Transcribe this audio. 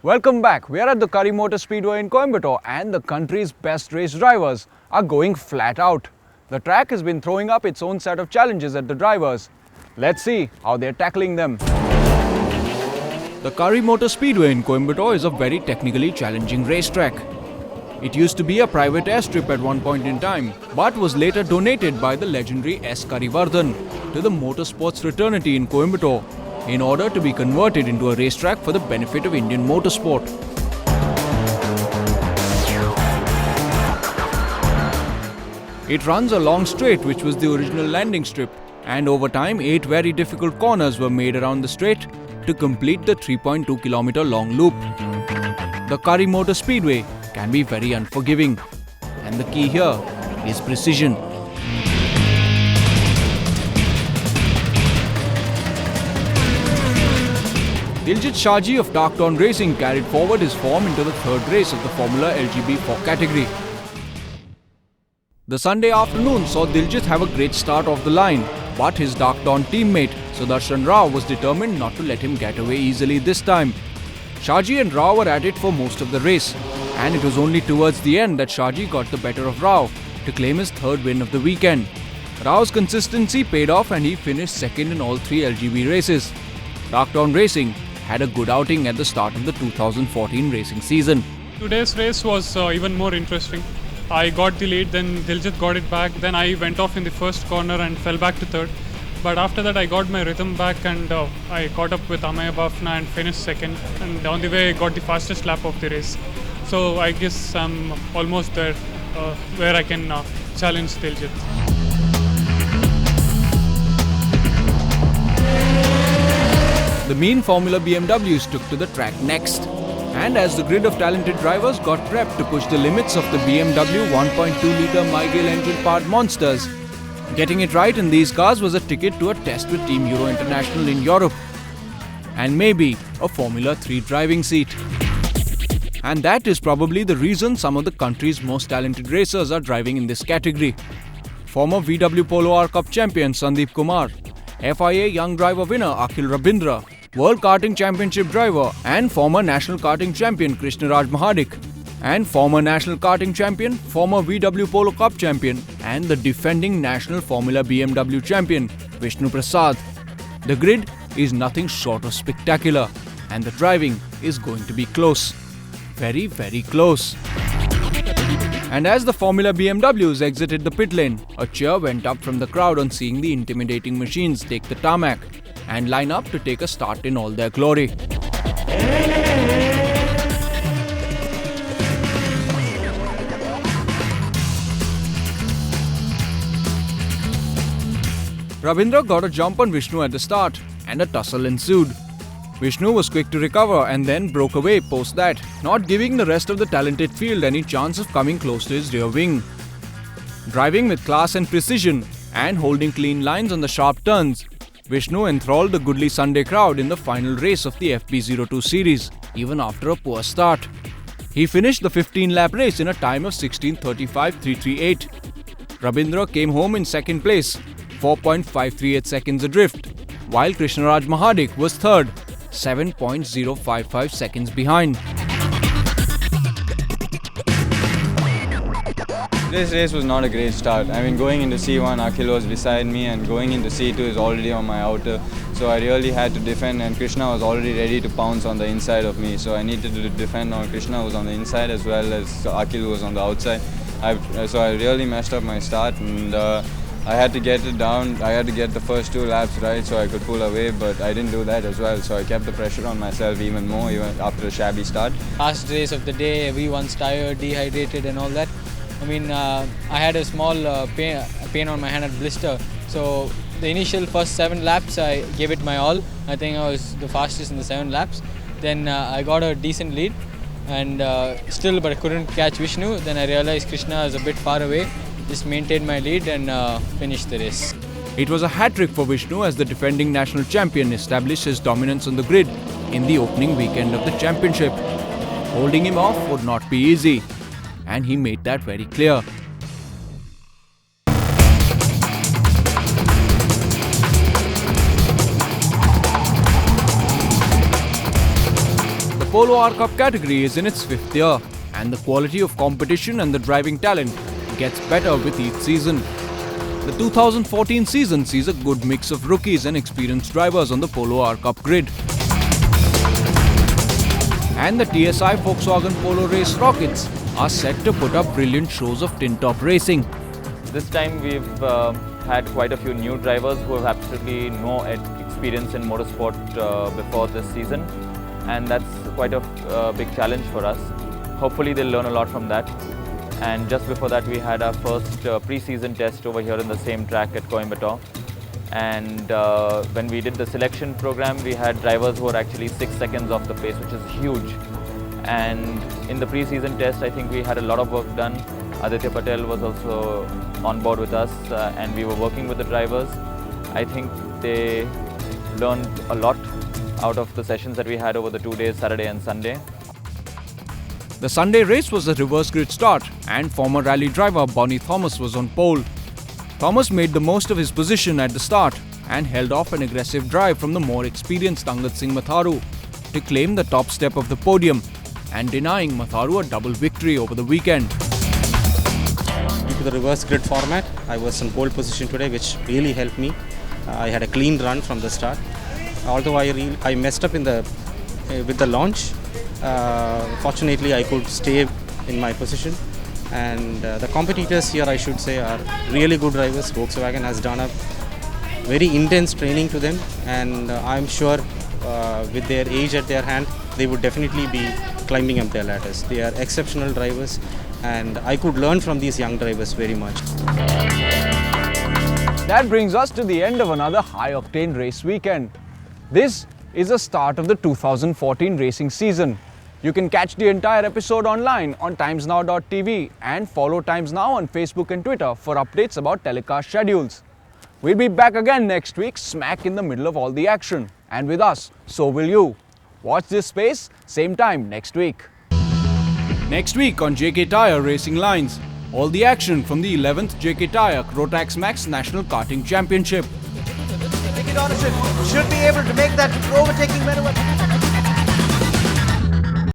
Welcome back. We are at the Curry Motor Speedway in Coimbatore and the country's best race drivers are going flat out. The track has been throwing up its own set of challenges at the drivers. Let's see how they're tackling them. The Curry Motor Speedway in Coimbatore is a very technically challenging racetrack. It used to be a private airstrip at one point in time, but was later donated by the legendary S. Karivardhan to the motorsports fraternity in Coimbatore in order to be converted into a racetrack for the benefit of Indian motorsport. It runs a long straight which was the original landing strip, and over time 8 very difficult corners were made around the straight to complete the 3.2 km long loop. The Curry Motor Speedway can be very unforgiving, and the key here is precision. Diljit Shaji of Dark Dawn Racing carried forward his form into the third race of the Formula LGB4 category. The Sunday afternoon saw Diljit have a great start off the line, but his Dark Dawn teammate Sudarshan Rao was determined not to let him get away easily this time. Shaji and Rao were at it for most of the race, and it was only towards the end that Shaji got the better of Rao to claim his third win of the weekend. Rao's consistency paid off and he finished second in all 3 LGB races. Dark Dawn Racing had a good outing at the start of the 2014 racing season. Today's race was even more interesting. I got the lead, then Diljit got it back, then I went off in the first corner and fell back to third. But after that I got my rhythm back and I caught up with Amaya Bafna and finished second, and on the way I got the fastest lap of the race. So I guess I'm almost there where I can challenge Diljit. The mean Formula BMWs took to the track next, and as the grid of talented drivers got prepped to push the limits of the BMW 1.2-litre Mygale engine-powered monsters, getting it right in these cars was a ticket to a test with Team Euro International in Europe, and maybe a Formula 3 driving seat. And that is probably the reason some of the country's most talented racers are driving in this category. Former VW Polo R Cup champion Sandeep Kumar, FIA Young Driver winner Akhil Rabindra, World Karting Championship driver and former National Karting Champion Krishnaraj Mahadik, and former National Karting Champion, former VW Polo Cup champion and the defending National Formula BMW champion Vishnu Prasad. The grid is nothing short of spectacular, and the driving is going to be close. Very, very close. And as the Formula BMWs exited the pit lane, a cheer went up from the crowd on seeing the intimidating machines take the tarmac and line up to take a start in all their glory. Ravindra got a jump on Vishnu at the start, and a tussle ensued. Vishnu was quick to recover and then broke away post that, not giving the rest of the talented field any chance of coming close to his rear wing. Driving with class and precision and holding clean lines on the sharp turns, Vishnu enthralled the goodly Sunday crowd in the final race of the FP02 series, even after a poor start. He finished the 15-lap race in a time of 16:35.338. Rabindra came home in second place, 4.538 seconds adrift, while Krishnaraj Mahadik was third, 7.055 seconds behind. This race was not a great start. I mean, going into C1, Akhil was beside me, and going into C2 is already on my outer. So I really had to defend, and Krishna was already ready to pounce on the inside of me. So I needed to defend on Krishna, who was on the inside, as well as Akhil, who was on the outside. So I really messed up my start, and I had to get it down. I had to get the first 2 laps right so I could pull away, but I didn't do that as well. So I kept the pressure on myself even more, even after a shabby start. Last race of the day, everyone's tired, dehydrated and all that. I mean, I had a small pain on my hand at blister. So the initial first 7 laps, I gave it my all. I think I was the fastest in the 7 laps. Then I got a decent lead, and but I couldn't catch Vishnu. Then I realized Krishna is a bit far away. Just maintained my lead and finished the race. It was a hat-trick for Vishnu as the defending national champion established his dominance on the grid in the opening weekend of the championship. Holding him off would not be easy, and he made that very clear. Polo R Cup category is in its 5th year, and the quality of competition and the driving talent gets better with each season. The 2014 season sees a good mix of rookies and experienced drivers on the Polo R Cup grid. And the TSI Volkswagen Polo Race Rockets are set to put up brilliant shows of tin top racing. This time we've had quite a few new drivers who have absolutely no experience in motorsport before this season, and that's quite a big challenge for us. Hopefully they'll learn a lot from that. And just before that we had our first pre-season test over here in the same track at Coimbatore. And when we did the selection program, we had drivers who were actually 6 seconds off the pace, which is huge. And in the pre-season test, I think we had a lot of work done. Aditya Patel was also on board with us, and we were working with the drivers. I think they learned a lot out of the sessions that we had over the 2 days, Saturday and Sunday. The Sunday race was a reverse grid start, and former rally driver Bonnie Thomas was on pole. Thomas made the most of his position at the start and held off an aggressive drive from the more experienced Angad Singh Matharu to claim the top step of the podium, and denying Matharu a double victory over the weekend. Due to the reverse grid format, I was in pole position today, which really helped me. I had a clean run from the start. Although I messed up with the launch, fortunately I could stay in my position. And the competitors here, I should say, are really good drivers. Volkswagen has done a very intense training to them, and I'm sure with their age at their hand, they would definitely be climbing up their ladders. They are exceptional drivers, and I could learn from these young drivers very much. That brings us to the end of another high-octane race weekend. This is the start of the 2014 racing season. You can catch the entire episode online on timesnow.tv and follow Times Now on Facebook and Twitter for updates about telecast schedules. We'll be back again next week, smack in the middle of all the action. And with us, so will you. Watch this space, same time next week. Next week on JK Tyre Racing Lines, all the action from the 11th JK Tyre Rotax Max National Karting Championship. Nicky Donovan should be able to make that overtaking maneuver.